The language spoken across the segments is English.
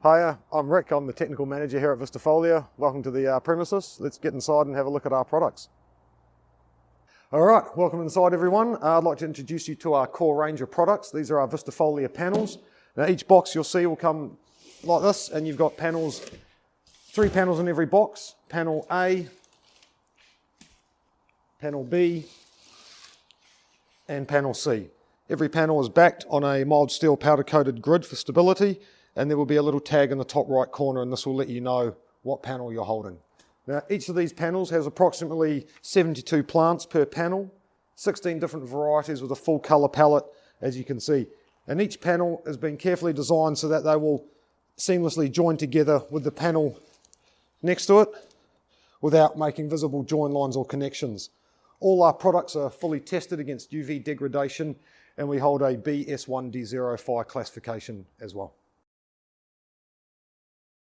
Hiya, I'm Rick. I'm the technical manager here at Vistafolia. Welcome to the premises. Let's get inside and have a look at our products. All right, welcome inside everyone. I'd like to introduce you to our core range of products. These are our Vistafolia panels. Now each box you'll see will come like this, and you've got panels, 3 panels in every box. Panel A, panel B, and panel C. Every panel is backed on a mild steel powder coated grid for stability, and there will be a little tag in the top right corner, and this will let you know what panel you're holding. Now each of these panels has approximately 72 plants per panel, 16 different varieties with a full colour palette, as you can see. And each panel has been carefully designed so that they will seamlessly join together with the panel next to it without making visible join lines or connections. All our products are fully tested against UV degradation, and we hold a BS1D0 fire classification as well.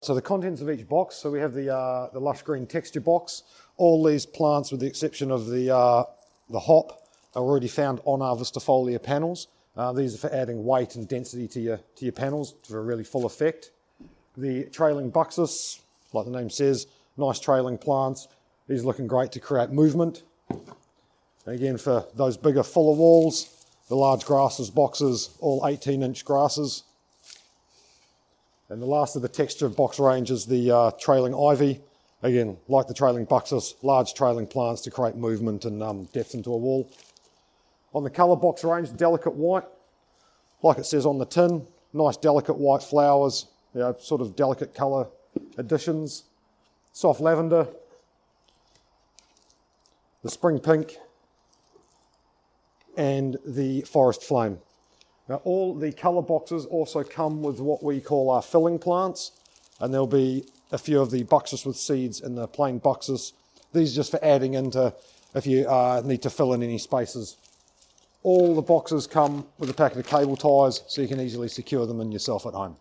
So the contents of each box, so we have the lush green texture box. All these plants, with the exception of the hop, are already found on our Vistafolia panels. These are for adding weight and density to your panels for a really full effect. The trailing buxus, like the name says, nice trailing plants. These are looking great to create movement. Again, for those bigger, fuller walls, the large grasses boxes, all 18-inch grasses. And the last of the texture box range is the trailing ivy. Again, like the trailing buxus, large trailing plants to create movement and depth into a wall. On the colour box range, delicate white, like it says on the tin, nice delicate white flowers, sort of delicate colour additions. Soft lavender, the spring pink, and the forest flame. Now all the colour boxes also come with what we call our filling plants, and there'll be a few of the buxus with seeds in the plain buxus. These are just for adding into if you need to fill in any spaces. All the boxes come with a packet of cable ties, so you can easily secure them in yourself at home.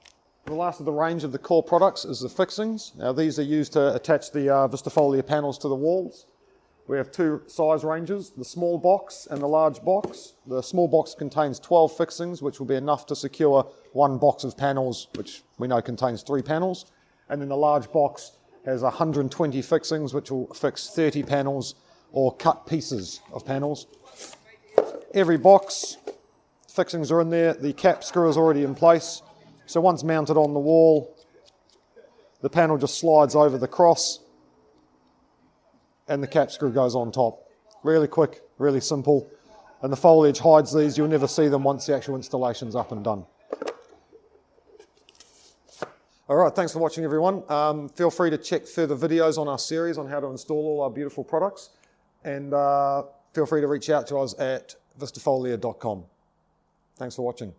The last of the range of the core products is the fixings. Now these are used to attach the Vistafolia panels to the walls. We have 2 size ranges, the small box and the large box. The small box contains 12 fixings, which will be enough to secure 1 box of panels, which we know contains 3 panels. And then the large box has 120 fixings, which will fix 30 panels or cut pieces of panels. Every box, fixings are in there, the cap screw is already in place. So once mounted on the wall, the panel just slides over the cross and the cap screw goes on top. Really quick, really simple. And the foliage hides these. You'll never see them once the actual installation's up and done. All right, thanks for watching everyone. Feel free to check further videos on our series on how to install all our beautiful products. And feel free to reach out to us at vistafolia.com. Thanks for watching.